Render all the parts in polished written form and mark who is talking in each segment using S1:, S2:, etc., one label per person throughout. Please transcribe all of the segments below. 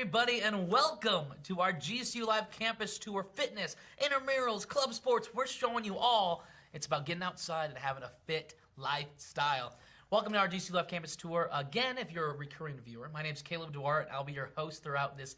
S1: everybody, and welcome to our GCU Live Campus Tour Fitness, Intramurals, Club Sports. We're showing you all it's about getting outside and having a fit lifestyle. Welcome to our GCU Live Campus Tour. Again, if you're a recurring viewer, my name is Caleb Duarte. I'll be your host throughout this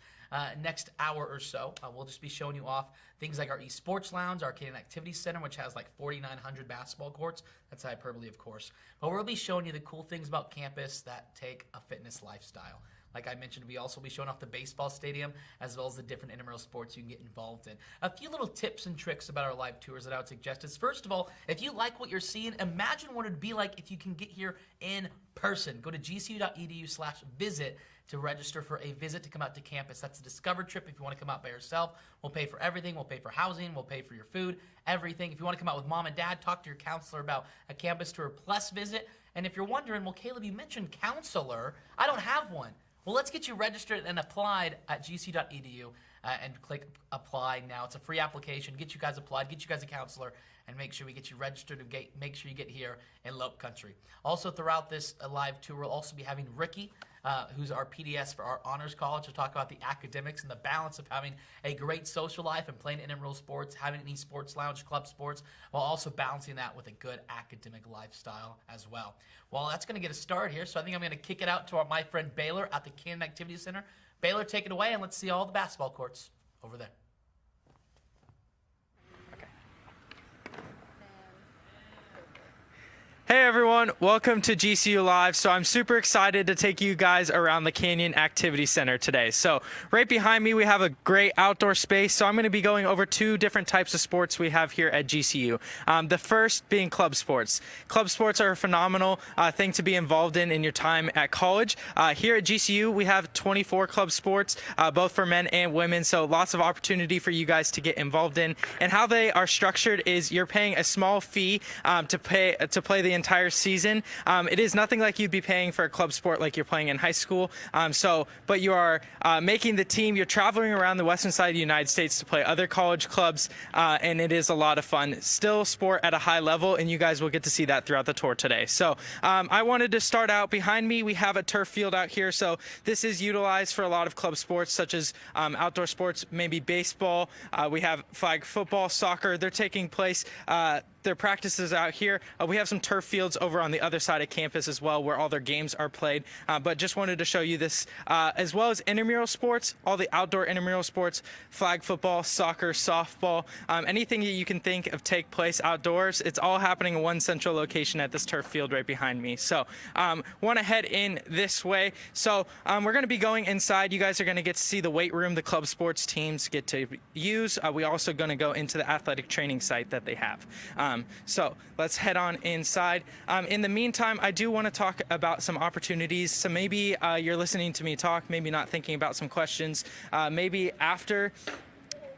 S1: next hour or so. We'll just be showing you off things like our Esports Lounge, our Arcade and Activity Center, which has like 4,900 basketball courts. That's hyperbole, of course. But we'll be showing you the cool things about campus that take a fitness lifestyle. Like I mentioned, we also will be showing off the baseball stadium as well as the different intramural sports you can get involved in. A few little tips and tricks about our live tours that I would suggest is, first of all, if you like what you're seeing, imagine what it'd be like if you can get here in person. Go to gcu.edu/visit to register for a visit to come out to campus. That's a Discover trip if you want to come out by yourself. We'll pay for everything. We'll pay for housing. We'll pay for your food, everything. If you want to come out with mom and dad, talk to your counselor about a campus tour plus visit. And if you're wondering, well, Caleb, you mentioned counselor. I don't have one. Well, let's get you registered and applied at gcu.edu and click apply now. It's a free application. Get you guys applied, get you guys a counselor, and make sure we get you registered and make sure you get here in Lope Country. Also, throughout this live tour, we'll also be having Ricky, who's our PDS for our honors college, to talk about the academics and the balance of having a great social life and playing intramural sports, having an esports lounge, club sports, while also balancing that with a good academic lifestyle as well. Well, that's going to get us started here, so I think I'm going to kick it out to my friend Baylor at the Arcade and Activity Center. Baylor, take it away, and let's see all the basketball courts over there.
S2: Hey everyone, welcome to GCU Live. So I'm super excited to take you guys around the Canyon Activity Center today. So right behind me we have a great outdoor space. So I'm going to be going over two different types of sports we have here at GCU. The first being club sports. Club sports are a phenomenal thing to be involved in your time at college. Here at GCU we have 24 club sports, both for men and women. So lots of opportunity for you guys to get involved in. And how they are structured is you're paying a small fee to play the entire season. It is nothing like you'd be paying for a club sport like you're playing in high school. But you are making the team. You're traveling around the western side of the United States to play other college clubs, and it is a lot of fun. Still sport at a high level, and you guys will get to see that throughout the tour today. So I wanted to start out behind me. We have a turf field out here, so this is utilized for a lot of club sports such as outdoor sports, maybe baseball. We have flag football, soccer. They're taking place. Their practices out here. We have some turf fields over on the other side of campus as well where all their games are played. But just wanted to show you this as well as intramural sports, all the outdoor intramural sports, flag football, soccer, softball, anything that you can think of take place outdoors. It's all happening in one central location at this turf field right behind me. So want to head in this way. So we're going to be going inside. You guys are going to get to see the weight room the club sports teams get to use. We also going to go into the athletic training site that they have. So let's head on inside. In the meantime, I do want to talk about some opportunities. So maybe you're listening to me talk, maybe not thinking about some questions. Maybe after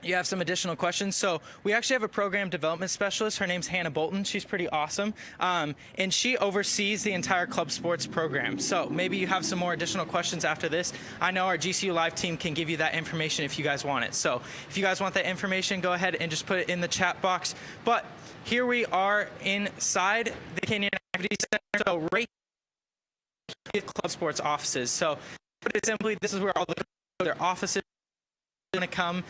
S2: you have some additional questions. So we actually have a program development specialist. Her name's Hannah Bolton. She's pretty awesome. And she oversees the entire club sports program. So maybe you have some more additional questions after this. I know our GCU Live team can give you that information if you guys want it. So if you guys want that information, go ahead and just put it in the chat box. But here we are inside the Canyon Activity Center. So right here, club sports offices. So put it simply, this is where all their offices going to come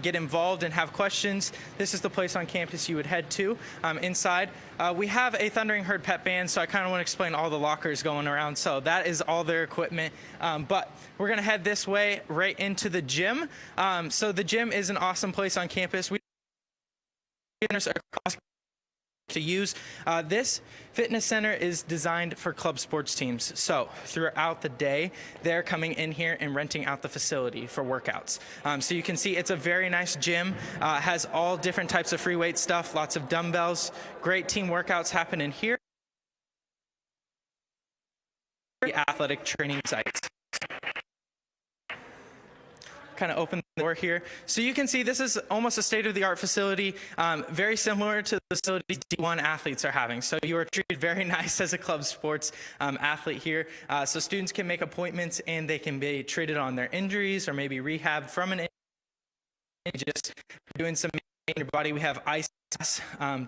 S2: get involved and have questions. This is the place on campus you would head to. Inside we have a Thundering Herd pet band, so I kind of want to explain all the lockers going around. So that is all their equipment, but we're going to head this way right into the gym. So the gym is an awesome place on campus. We across to use. This fitness center is designed for club sports teams. So throughout the day, they're coming in here and renting out the facility for workouts. So you can see it's a very nice gym, has all different types of free weight stuff, lots of dumbbells, great team workouts happen in here. The athletic training sites. Kind of open the door here. So you can see this is almost a state-of-the-art facility, very similar to the facilities D1 athletes are having. So you are treated very nice as a club sports athlete here. So students can make appointments and they can be treated on their injuries or maybe rehab from an injury, just doing some in your body. We have ice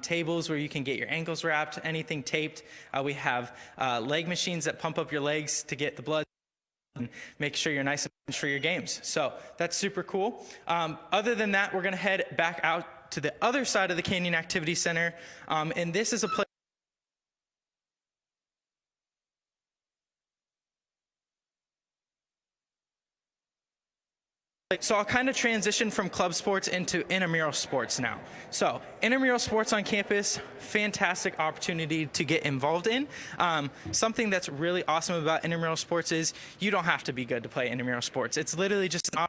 S2: tables where you can get your ankles wrapped, anything taped. We have leg machines that pump up your legs to get the blood and make sure you're nice and for your games. So that's super cool. Other than that, we're going to head back out to the other side of the Canyon Activity Center, and this is a place so I'll kind of transition from club sports into intramural sports now. So intramural sports on campus, fantastic opportunity to get involved in. Something that's really awesome about intramural sports is you don't have to be good to play intramural sports. It's literally just an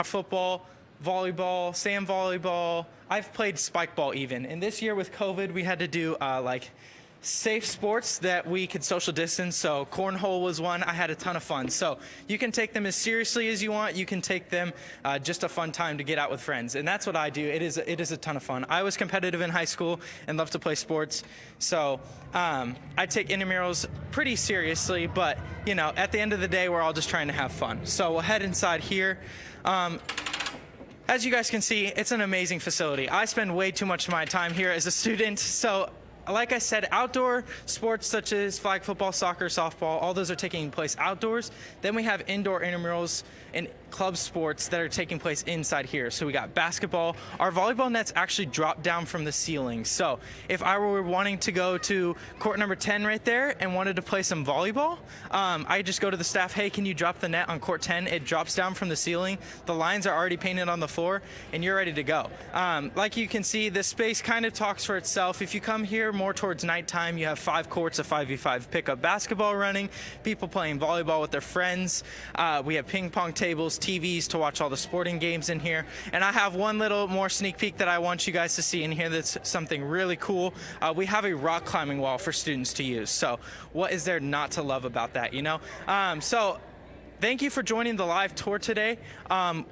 S2: football, volleyball, sand volleyball. I've played spike ball even. And this year with COVID, we had to do like safe sports that we could social distance. So cornhole was one. I had a ton of fun. So you can take them as seriously as you want. You can take them just a fun time to get out with friends. And that's what I do. It is a ton of fun. I was competitive in high school and loved to play sports. So I take intramurals pretty seriously, but you know, at the end of the day, we're all just trying to have fun. So we'll head inside here. As you guys can see, it's an amazing facility. I spend way too much of my time here as a student. So like I said, outdoor sports such as flag football, soccer, softball, all those are taking place outdoors. Then we have indoor intramurals and club sports that are taking place inside here. So we got basketball. Our volleyball nets actually drop down from the ceiling. So if I were wanting to go to court number 10 right there and wanted to play some volleyball, I just go to the staff, hey, can you drop the net on court 10? It drops down from the ceiling. The lines are already painted on the floor and you're ready to go. Like you can see, the space kind of talks for itself. If you come here more towards nighttime, you have 5 courts of 5v5 pickup basketball running, people playing volleyball with their friends. We have ping pong tables, TVs to watch all the sporting games in here. And I have one little more sneak peek that I want you guys to see in here that's something really cool. We have a rock climbing wall for students to use. So what is there not to love about that, you know? So thank you for joining the live tour today.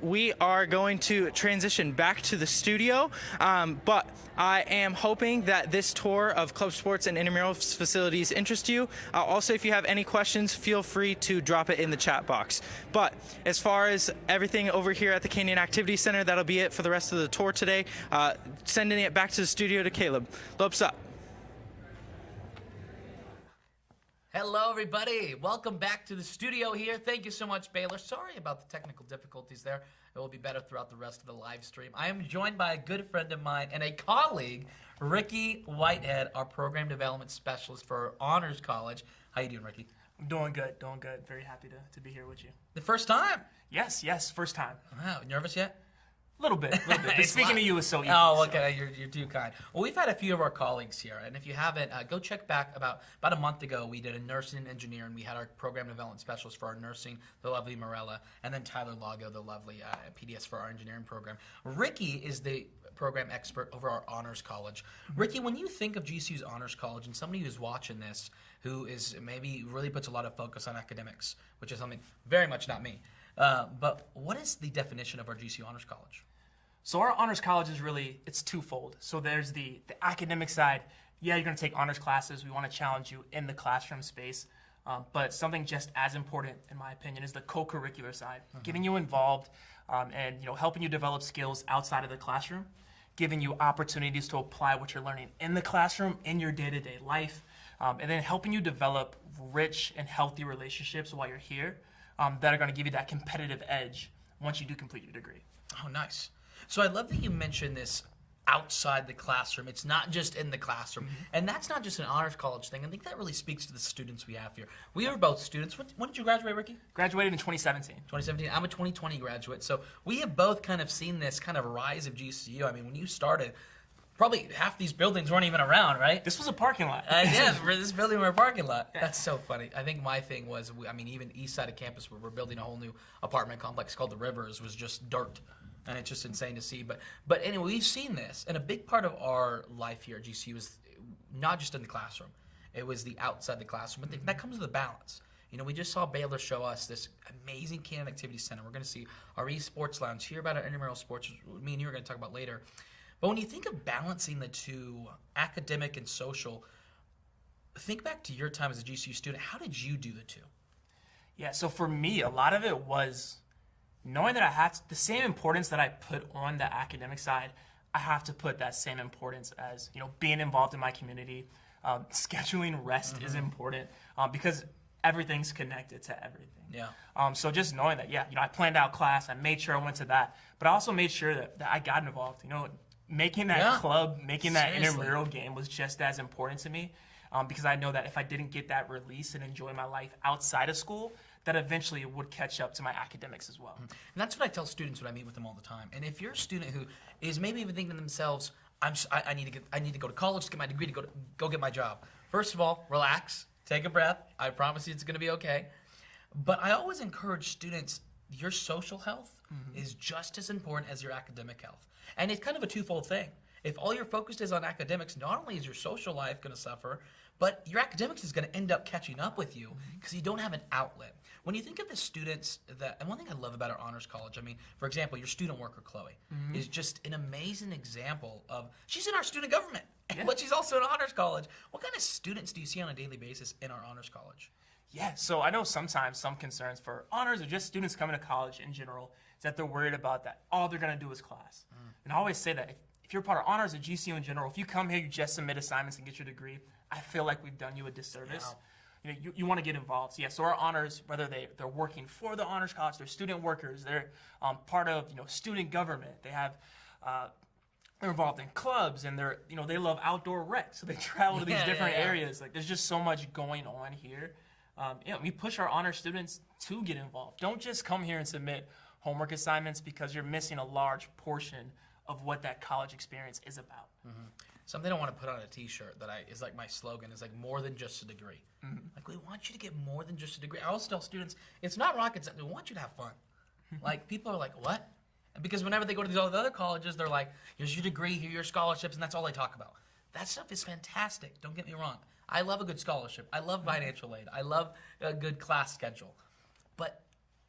S2: We are going to transition back to the studio, but I am hoping that this tour of club sports and intramural facilities interests you. Also, if you have any questions, feel free to drop it in the chat box. But as far as everything over here at the Canyon Activity Center, that'll be it for the rest of the tour today. Sending it back to the studio to Caleb. Lopes up.
S1: Hello, everybody. Welcome back to the studio here. Thank you so much, Baylor. Sorry about the technical difficulties there. It will be better throughout the rest of the live stream. I am joined by a good friend of mine and a colleague, Ricky Whitehead, our Program Development Specialist for Honors College. How you doing, Ricky?
S3: I'm doing good, doing good. Very happy to be here with you.
S1: The first time?
S3: Yes, first time.
S1: Wow, nervous yet?
S3: A little bit. But speaking to you is so easy.
S1: Oh, okay, you're too kind. Well, we've had a few of our colleagues here, and if you haven't, go check back about a month ago. We did a nursing and engineer, and we had our program development specialist for our nursing, the lovely Morella, and then Tyler Lago, the lovely PDS for our engineering program. Ricky is the program expert over our Honors College. Ricky, when you think of GCU's Honors College and somebody who's watching this, who is maybe really puts a lot of focus on academics, which is something very much not me. But what is the definition of our GCU Honors College?
S3: So our Honors College is really, it's twofold. So there's the academic side. Yeah, you're going to take honors classes. We want to challenge you in the classroom space. But something just as important, in my opinion, is the co-curricular side. Getting you involved and helping you develop skills outside of the classroom, giving you opportunities to apply what you're learning in the classroom, in your day-to-day life, and then helping you develop rich and healthy relationships while you're here that are going to give you that competitive edge once you do complete your degree.
S1: Oh, nice. So I love that you mentioned this outside the classroom. It's not just in the classroom. And that's not just an honors college thing. I think that really speaks to the students we have here. We are both students. When did you graduate, Ricky?
S3: Graduated in 2017.
S1: 2017. I'm a 2020 graduate. So we have both kind of seen this kind of rise of GCU. I mean, when you started, probably half these buildings weren't even around, right?
S3: This was a parking lot.
S1: Yeah, this building was a parking lot. Yeah. That's so funny. I think my thing was, even east side of campus where we're building a whole new apartment complex called the Rivers was just dirt. And it's just insane to see. But anyway, we've seen this. And a big part of our life here at GCU was not just in the classroom. It was the outside the classroom. But that comes with a balance. We just saw Baylor show us this amazing Canyon Activity Center. We're going to see our Esports Lounge, hear about our intramural sports, which me and you are going to talk about later. But when you think of balancing the two, academic and social, think back to your time as a GCU student. How did you do the two?
S3: Yeah, so for me, a lot of it was knowing that I had the same importance that I put on the academic side, I have to put that same importance as, being involved in my community. Scheduling rest is important because everything's connected to everything.
S1: Yeah.
S3: So just knowing that, I planned out class, I made sure I went to that, but I also made sure that I got involved. Making that club, making that intramural game was just as important to me because I know that if I didn't get that release and enjoy my life outside of school, that eventually would catch up to my academics as well.
S1: And that's what I tell students when I meet with them all the time. And if you're a student who is maybe even thinking to themselves, I need to go to college to get my degree to go get my job. First of all, relax, take a breath. I promise you it's going to be okay. But I always encourage students, your social health is just as important as your academic health. And it's kind of a twofold thing. If all your focus is on academics, not only is your social life going to suffer, but your academics is going to end up catching up with you because you don't have an outlet. When you think of the students and one thing I love about our honors college, for example, your student worker, Chloe, is just an amazing example of, she's in our student government, but she's also in honors college. What kind of students do you see on a daily basis in our honors college?
S3: Yeah, so I know sometimes some concerns for honors or just students coming to college in general is that they're worried about that all they're going to do is class. And I always say that if you're part of honors or GCU in general, if you come here, you just submit assignments and get your degree, I feel like we've done you a disservice. Yeah. You want to get involved. So, so our honors, whether they're working for the honors college, they're student workers, they're part of student government. They have they're involved in clubs and they love outdoor rec, so they travel to these different areas. Like there's just so much going on here. We push our honor students to get involved. Don't just come here and submit homework assignments because you're missing a large portion of what that college experience is about.
S1: Something I want to put on a t-shirt that is like my slogan is like more than just a degree. Like we want you to get more than just a degree. I also tell students, it's not rocket science. We want you to have fun. Like people are like, what? And because whenever they go to these other colleges, they're like, here's your degree, here are your scholarships, and that's all they talk about. That stuff is fantastic. Don't get me wrong. I love a good scholarship. I love financial aid. I love a good class schedule. But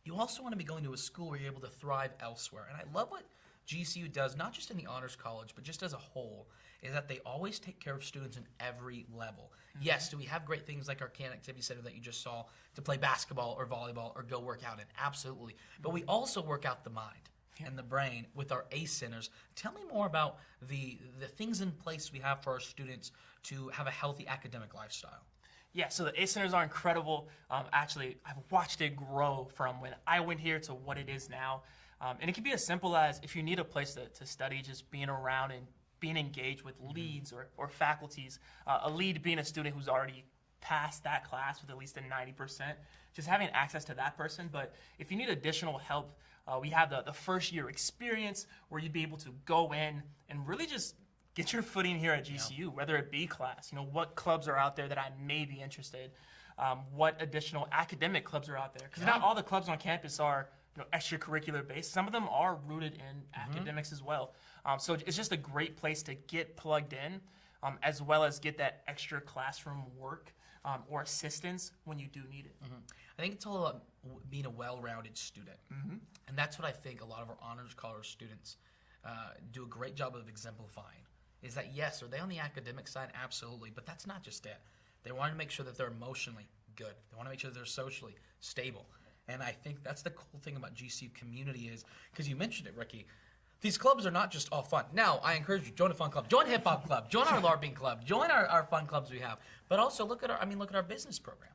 S1: you also want to be going to a school where you're able to thrive elsewhere. And I love what GCU does, not just in the honors college, but just as a whole, is that they always take care of students in every level. Yes, do we have great things like our Can Activity Center that you just saw to play basketball or volleyball or go work out in? Absolutely. But we also work out the mind and the brain with our ACE centers. Tell me more about the things in place we have for our students to have a healthy academic lifestyle.
S3: Yeah, so the ACE centers are incredible. Actually, I've watched it grow from when I went here to what it is now. And it can be as simple as if you need a place to study, just being around and being engaged with leads or faculties. A lead being a student who's already passed that class with at least a 90%, just having access to that person. But if you need additional help, we have the first year experience where you'd be able to go in and really just get your footing here at GCU, whether it be class, what clubs are out there that I may be interested, what additional academic clubs are out there. Because not all the clubs on campus are extracurricular based. Some of them are rooted in academics as well. So it's just a great place to get plugged in, as well as get that extra classroom work or assistance when you do need it.
S1: I think it's all about being a well-rounded student. And that's what I think a lot of our honors college students do a great job of exemplifying. Is that, yes, are they on the academic side? Absolutely. But that's not just it. They want to make sure that they're emotionally good. They want to make sure that they're socially stable. And I think that's the cool thing about GCU community is, because you mentioned it, Ricky, these clubs are not just all fun. Now, I encourage you, join a fun club. Join a hip-hop club. Join our LARPing club. Join our fun clubs we have. But also look at our business program.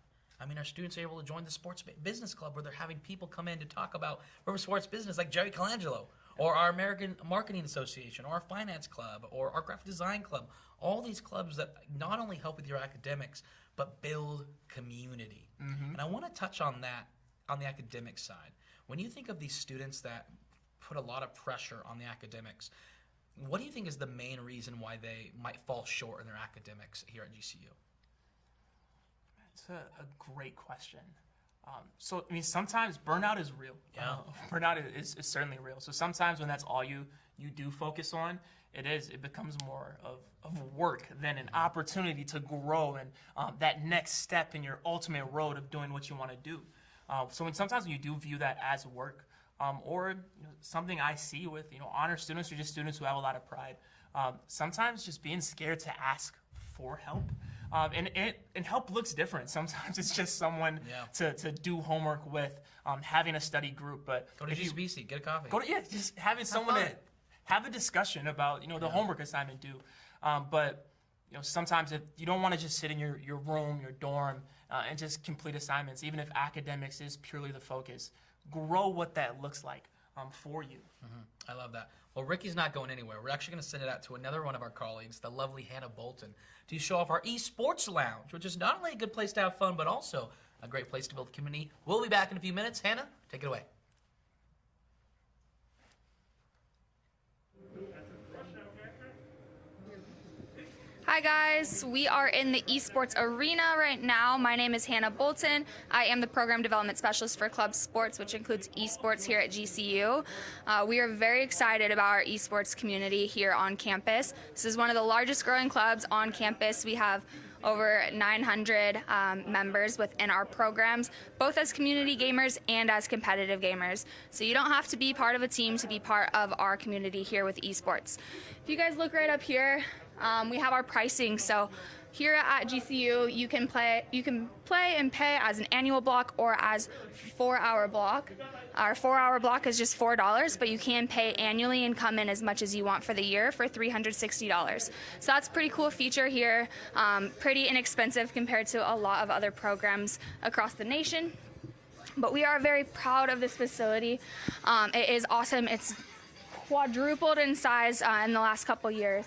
S1: Our students are able to join the sports business club where they're having people come in to talk about sports business like Jerry Colangelo, or our American Marketing Association, or our finance club, or our graphic design club. All these clubs that not only help with your academics, but build community. And I want to touch on that on the academic side. When you think of these students that put a lot of pressure on the academics, what do you think is the main reason why they might fall short in their academics here at GCU?
S3: It's a great question. Sometimes burnout is real. Burnout is certainly real. So sometimes when that's all you do focus on, it becomes more of work than an opportunity to grow and that next step in your ultimate road of doing what you want to do. So sometimes when you do view that as work, or something I see with honor students or just students who have a lot of pride, sometimes just being scared to ask for help. And help looks different. Sometimes it's just someone to do homework with, having a study group. But
S1: go to GCBC, get a coffee.
S3: Just having someone have a discussion about, the homework assignment due. But sometimes if you don't want to just sit in your room, your dorm, and just complete assignments, even if academics is purely the focus, grow what that looks like for you.
S1: I love that. Well, Ricky's not going anywhere. We're actually going to send it out to another one of our colleagues, the lovely Hannah Bolton, to show off our Esports Lounge, which is not only a good place to have fun, but also a great place to build a community. We'll be back in a few minutes. Hannah, take it away.
S4: Hi guys, we are in the esports arena right now. My name is Hannah Bolton. I am the program development specialist for club sports, which includes esports here at GCU. We are very excited about our esports community here on campus. This is one of the largest growing clubs on campus. We have over 900 members within our programs, both as community gamers and as competitive gamers. So you don't have to be part of a team to be part of our community here with esports. If you guys look right up here, we have our pricing. So here at GCU, you can play and pay as an annual block or as 4-hour block. Our 4-hour block is just $4, but you can pay annually and come in as much as you want for the year for $360. So that's a pretty cool feature here. Pretty inexpensive compared to a lot of other programs across the nation. But we are very proud of this facility. It is awesome. It's quadrupled in size in the last couple years.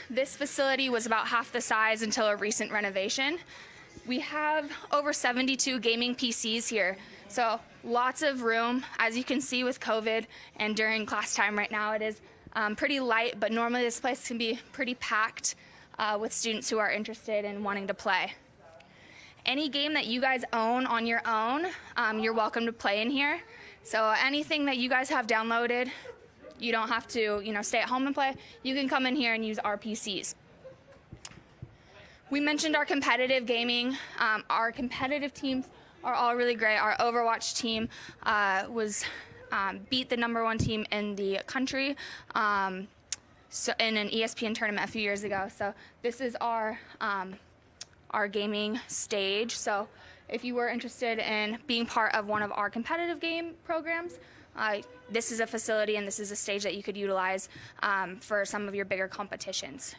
S4: This facility was about half the size until a recent renovation. We have over 72 gaming PCs here, so lots of room. As you can see with COVID and during class time right now, it is pretty light, but normally this place can be pretty packed with students who are interested in wanting to play. Any game that you guys own on your own, you're welcome to play in here. So anything that you guys have downloaded, you don't have to, stay at home and play. You can come in here and use our PCs. We mentioned our competitive gaming. Our competitive teams are all really great. Our Overwatch team beat the #1 team in the country so in an ESPN tournament a few years ago. So this is our gaming stage. So if you were interested in being part of one of our competitive game programs, this is a facility and this is a stage that you could utilize for some of your bigger competitions.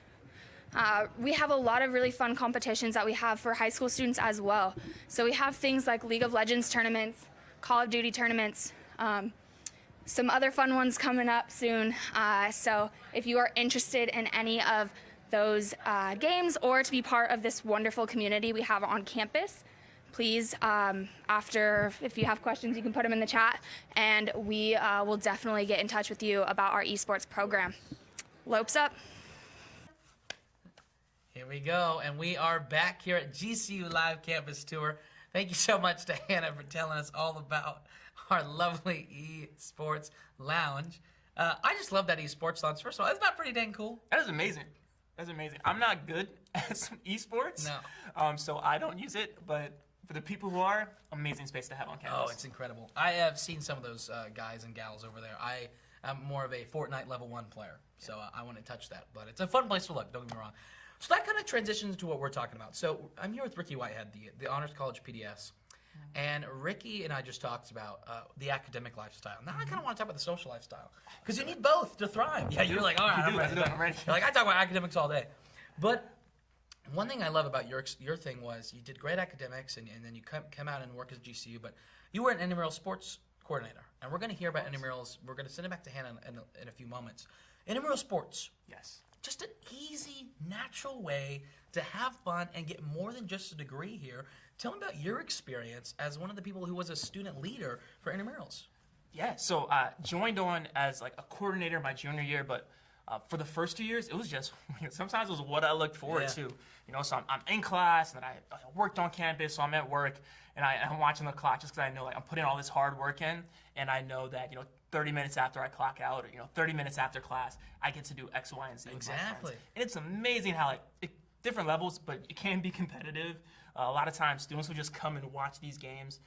S4: We have a lot of really fun competitions that we have for high school students as well. So we have things like League of Legends tournaments, Call of Duty tournaments, some other fun ones coming up soon. So if you are interested in any of those games or to be part of this wonderful community we have on campus, please, if you have questions, you can put them in the chat, and we will definitely get in touch with you about our esports program. Lopes up.
S1: Here we go, and we are back here at GCU Live Campus Tour. Thank you so much to Hannah for telling us all about our lovely Esports Lounge. I just love that Esports Lounge. First of all, isn't that pretty dang cool?
S3: That is amazing. That's amazing. I'm not good at some esports, so I don't use it, but for the people who are, amazing space to have on campus.
S1: Oh, it's incredible. I have seen some of those guys and gals over there. I am more of a Fortnite level 1 player, so I wouldn't touch that. But it's a fun place to look, don't get me wrong. So that kind of transitions to what we're talking about. So I'm here with Ricky Whitehead, the Honors College PDS. And Ricky and I just talked about the academic lifestyle. Now I kind of want to talk about the social lifestyle. Because you need both to thrive. Yeah, you're like, all right, I'm ready. You're like, I talk about academics all day. But one thing I love about your thing was you did great academics, and then you come out and work as GCU, but you were an intramural sports coordinator. And we're going to hear about intramurals. We're going to send it back to Hannah in a few moments. Intramural sports.
S3: Yes.
S1: Just an easy, natural way to have fun and get more than just a degree here. Tell me about your experience as one of the people who was a student leader for intramurals.
S3: Yeah, so I joined on as like a coordinator my junior year, but for the first 2 years, it was just, sometimes it was what I looked forward to. So I'm in class, and then I worked on campus, so I'm at work, and I'm watching the clock just because I know like I'm putting all this hard work in, and I know that, 30 minutes after I clock out, or 30 minutes after class, I get to do X, Y, and Z.
S1: Exactly.
S3: And it's amazing how different levels, but it can be competitive. A lot of times, students will just come and watch these games,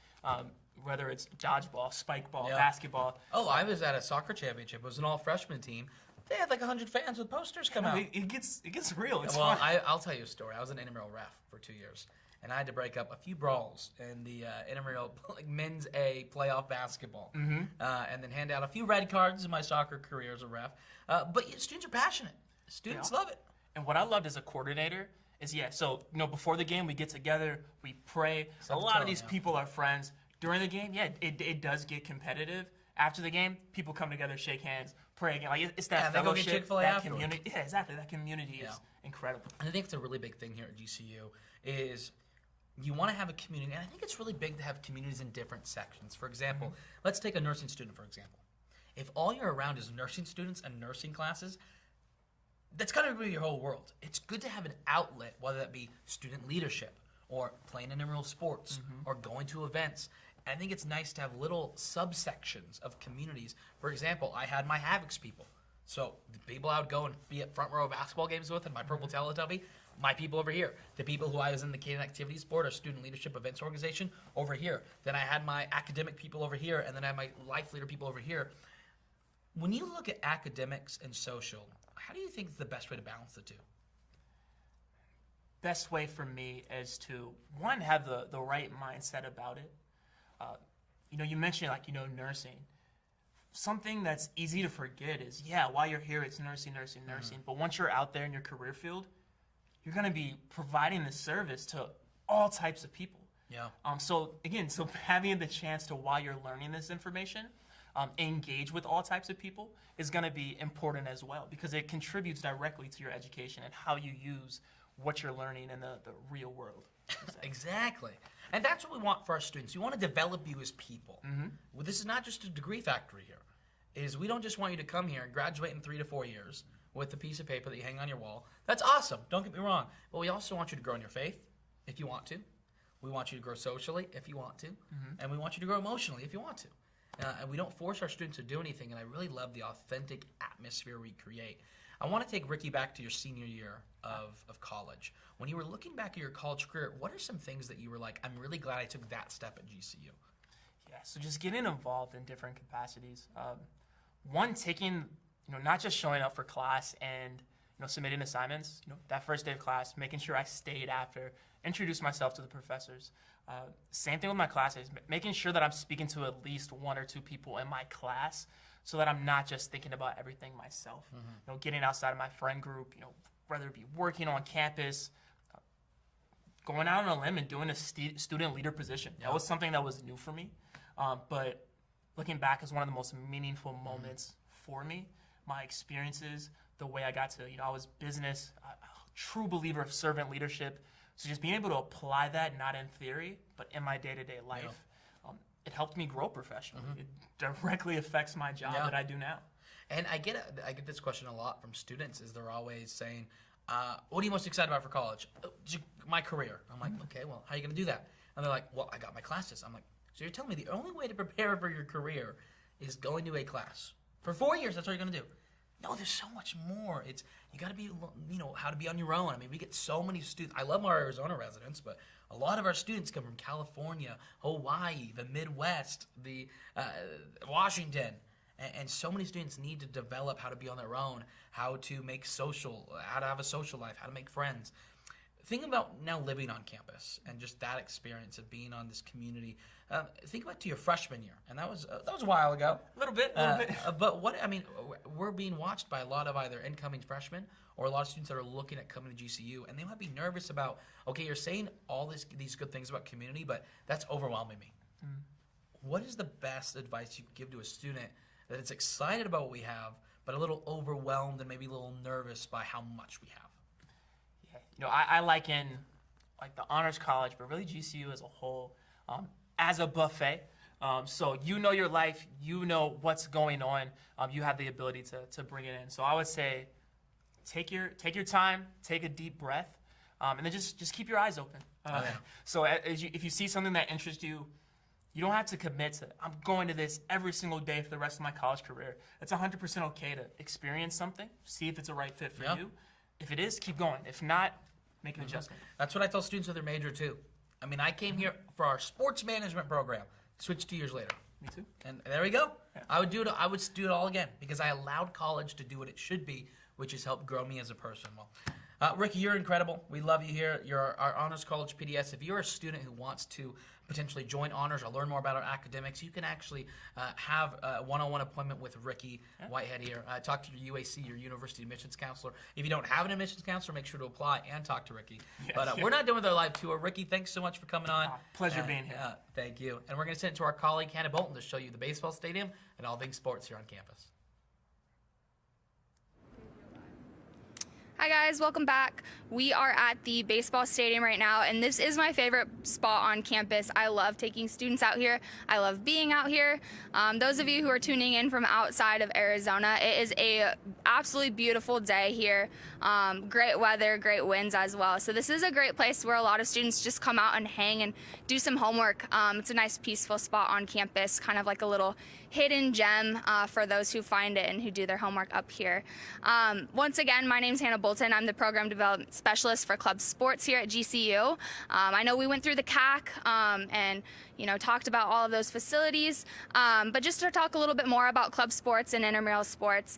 S3: whether it's dodgeball, spike ball, basketball.
S1: Oh, I was at a soccer championship. It was an all-freshman team. They had like 100 fans with posters come out.
S3: It gets real. It's
S1: well,
S3: fun.
S1: I'll tell you a story. I was an intramural ref for 2 years. and I had to break up a few brawls in the intramural men's A playoff basketball, and then hand out a few red cards in my soccer career as a ref. But students are passionate. Students love it.
S3: And what I loved as a coordinator is, so, before the game, we get together, we pray. A lot of these people are friends. During the game, it does get competitive. After the game, people come together, shake hands, pray again. Like, it's that
S1: they go get
S3: fellowship,
S1: Chick-fil-A
S3: that
S1: afterwards.
S3: community. Yeah, exactly. That community is incredible.
S1: And I think it's a really big thing here at GCU is you want to have a community, and I think it's really big to have communities in different sections. For example, let's take a nursing student, for example. If all you're around is nursing students and nursing classes, that's got to be your whole world. It's good to have an outlet, whether that be student leadership or playing intramural sports or going to events. And I think it's nice to have little subsections of communities. For example, I had my Havocs people. So the people I would go and be at front row basketball games with in my purple Teletubby, my people over here. The people who I was in the Canadian Activities Board or Student Leadership Events Organization over here. Then I had my academic people over here, and then I had my life leader people over here. When you look at academics and social, how do you think is the best way to balance the two?
S3: Best way for me is to, one, have the right mindset about it. You mentioned, nursing. Something that's easy to forget is, while you're here, it's nursing. But once you're out there in your career field, you're going to be providing this service to all types of people.
S1: Yeah.
S3: So having the chance to, while you're learning this information, engage with all types of people is going to be important as well, because it contributes directly to your education and how you use what you're learning in the real world.
S1: Exactly. And that's what we want for our students. We want to develop you as people. Well, this is not just a degree factory here. We don't just want you to come here and graduate in 3 to 4 years with a piece of paper that you hang on your wall. That's awesome. Don't get me wrong. But we also want you to grow in your faith if you want to. We want you to grow socially if you want to. And we want you to grow emotionally if you want to. And we don't force our students to do anything. And I really love the authentic atmosphere we create. I want to take Ricky back to your senior year of college. When you were looking back at your college career, what are some things that you were like, I'm really glad I took that step at GCU?
S3: Yeah, so just getting involved in different capacities. One, taking, not just showing up for class and, submitting assignments. That first day of class, making sure I stayed after, introduce myself to the professors. Same thing with my classes, making sure that I'm speaking to at least 1 or 2 people in my class so that I'm not just thinking about everything myself. Getting outside of my friend group, whether it be working on campus, going out on a limb and doing a student leader position. That was something that was new for me. But looking back is one of the most meaningful moments for me. My experiences, the way I got to, I was business, a true believer of servant leadership. So just being able to apply that, not in theory, but in my day-to-day life, it helped me grow professionally. It directly affects my job that I do now.
S1: And I get this question a lot from students. Is they're always saying, "What are you most excited about for college?" My career. I'm like, okay, well, how are you going to do that? And they're like, well, I got my classes. I'm like, so you're telling me the only way to prepare for your career is going to a class for 4 years? That's what you're going to do? No, there's so much more. You got to be, how to be on your own. I mean, we get so many students. I love our Arizona residents, but a lot of our students come from California, Hawaii, the Midwest, the Washington, and so many students need to develop how to be on their own, how to make how to have a social life, how to make friends. Think about now living on campus and just that experience of being on this community. Think about to your freshman year, and that was a while ago.
S3: A little bit.
S1: But we're being watched by a lot of either incoming freshmen or a lot of students that are looking at coming to GCU, and they might be nervous about, okay, you're saying all these good things about community, but that's overwhelming me. What is the best advice you could give to a student that is excited about what we have, but a little overwhelmed and maybe a little nervous by how much we have?
S3: I liken the honors college, but really GCU as a whole, as a buffet. So your life, what's going on. You have the ability to bring it in. So I would say, take your time, take a deep breath, and then just keep your eyes open. So if you see something that interests you, you don't have to commit to, I'm going to this every single day for the rest of my college career. It's 100% okay to experience something, see if it's a right fit for you. If it is, keep going. If not, make an adjustment.
S1: That's what I tell students with their major too. I mean, I came here for our sports management program, switched 2 years later.
S3: Me too.
S1: And there we go. Yeah. I would do it all again because I allowed college to do what it should be, which is help grow me as a person. Well, Ricky, you're incredible. We love you here. You're our Honors College PDS. If you're a student who wants to potentially join honors or learn more about our academics, you can actually have a one-on-one appointment with Ricky Whitehead here. Talk to your UAC, your university admissions counselor. If you don't have an admissions counselor, make sure to apply and talk to Ricky.
S3: Yes.
S1: But we're not done with our live tour. Ricky, thanks so much for coming on.
S3: Pleasure being here.
S1: Thank you. And we're going to send it to our colleague, Hannah Bolton, to show you the baseball stadium and all things sports here on campus.
S4: Hi guys, welcome back. We are at the baseball stadium right now, and this is my favorite spot on campus. I love taking students out here. I love being out here. Those of you who are tuning in from outside of Arizona, it is a absolutely beautiful day here. Great weather, great winds as well. So this is a great place where a lot of students just come out and hang and do some homework. It's a nice peaceful spot on campus, kind of like a little hidden gem for those who find it and who do their homework up here. Once again, my name's Hannah Bolton. I'm the Program Development Specialist for Club Sports here at GCU. I know we went through the CAC and talked about all of those facilities, but just to talk a little bit more about club sports and intramural sports.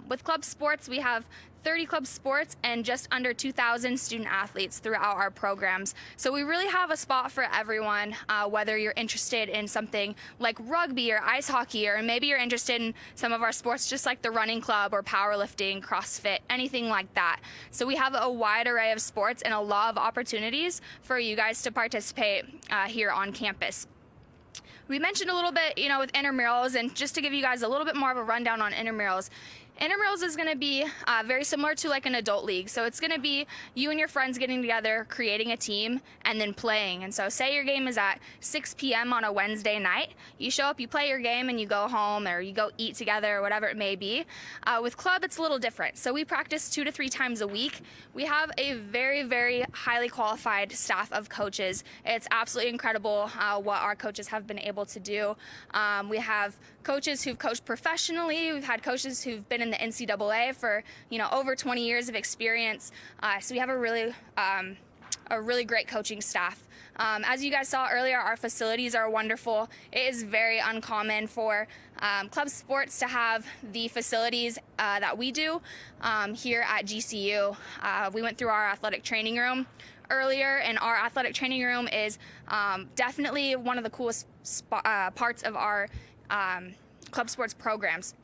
S4: With club sports, we have 30 club sports and just under 2,000 student athletes throughout our programs. So we really have a spot for everyone, whether you're interested in something like rugby or ice hockey, or maybe you're interested in some of our sports just like the running club or powerlifting, CrossFit, anything like that. So we have a wide array of sports and a lot of opportunities for you guys to participate here on campus. We mentioned a little bit, with intramurals, and just to give you guys a little bit more of a rundown on intramurals. Intramurals is going to be very similar to like an adult league. So it's going to be you and your friends getting together, creating a team, and then playing. And so say your game is at 6 p.m. on a Wednesday night. You show up, you play your game, and you go home or you go eat together or whatever it may be. With club, it's a little different. So we practice 2 to 3 times a week. We have a very, very highly qualified staff of coaches. It's absolutely incredible what our coaches have been able to do. We have coaches who've coached professionally. We've had coaches who've been in the NCAA for over 20 years of experience. So we have a really great coaching staff. As you guys saw earlier, our facilities are wonderful. It is very uncommon for club sports to have the facilities that we do here at GCU. We went through our athletic training room earlier, and our athletic training room is definitely one of the coolest parts of our club sports programs.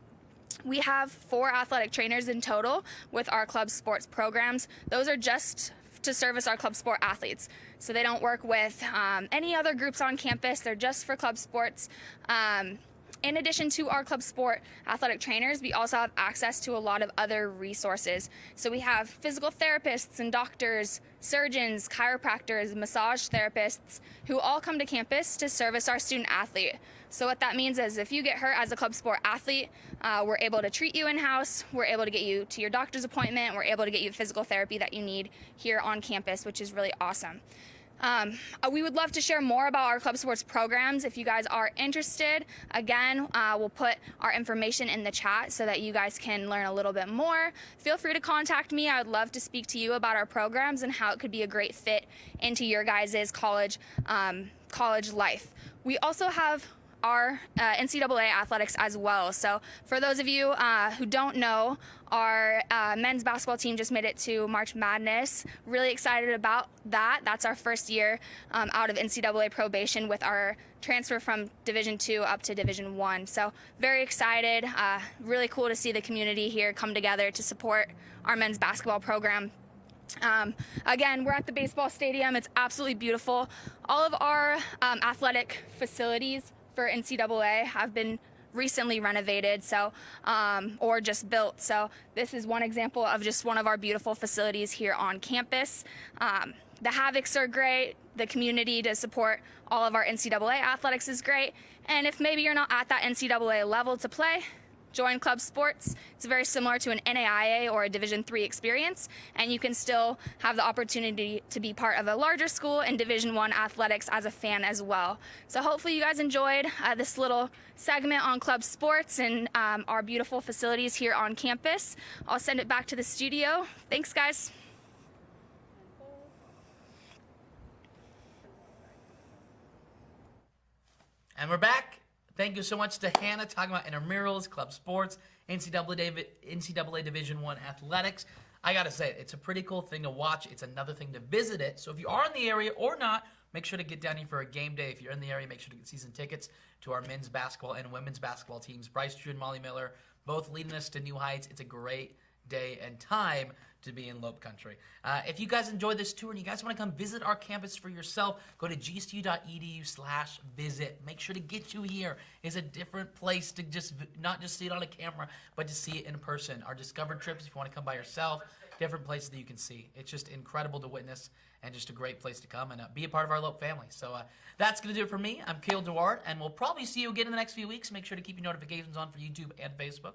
S4: We have 4 athletic trainers in total with our club sports programs. Those are just to service our club sport athletes. So they don't work with any other groups on campus. They're just for club sports. In addition to our club sport athletic trainers, we also have access to a lot of other resources. So we have physical therapists and doctors, surgeons, chiropractors, massage therapists, who all come to campus to service our student athlete. So what that means is if you get hurt as a club sport athlete, we're able to treat you in-house, we're able to get you to your doctor's appointment, we're able to get you the physical therapy that you need here on campus, which is really awesome. We would love to share more about our club sports programs if you guys are interested. Again, we'll put our information in the chat so that you guys can learn a little bit more. Feel free to contact me. I would love to speak to you about our programs and how it could be a great fit into your guys' college life. We also have our NCAA athletics as well. So for those of you who don't know, our men's basketball team just made it to March Madness. Really excited about that. That's our first year out of NCAA probation with our transfer from Division II up to Division I. So very excited. Really cool to see the community here come together to support our men's basketball program. Again, we're at the baseball stadium. It's absolutely beautiful. All of our athletic facilities for NCAA have been recently renovated, or just built. So this is one example of just one of our beautiful facilities here on campus. The Havocs are great. The community to support all of our NCAA athletics is great. And if maybe you're not at that NCAA level to play, join club sports. It's very similar to an NAIA or a Division III experience, and you can still have the opportunity to be part of a larger school in Division I athletics as a fan as well. So hopefully you guys enjoyed this little segment on club sports and our beautiful facilities here on campus. I'll send it back to the studio. Thanks, guys.
S1: And we're back. Thank you so much to Hannah talking about intramurals, club sports, NCAA Division I athletics. I gotta say, it's a pretty cool thing to watch. It's another thing to visit it. So if you are in the area or not, make sure to get down here for a game day. If you're in the area, make sure to get season tickets to our men's basketball and women's basketball teams. Bryce Drew and Molly Miller, both leading us to new heights. It's a great day and time to be in Lope Country. If you guys enjoyed this tour and you guys want to come visit our campus for yourself, go to gcu.edu/visit. Make sure to get you here. It's a different place to not just see it on a camera, but to see it in person. Our Discover trips, if you want to come by yourself, different places that you can see. It's just incredible to witness and just a great place to come and be a part of our Lope family. So that's going to do it for me. I'm Cale Duarte, and we'll probably see you again in the next few weeks. Make sure to keep your notifications on for YouTube and Facebook.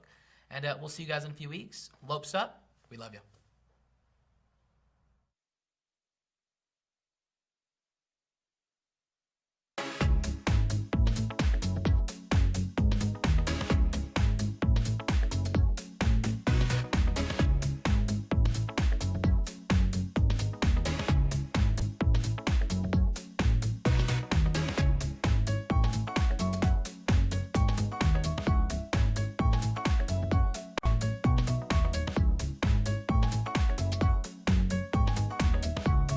S1: And we'll see you guys in a few weeks. Lope's up. We love you.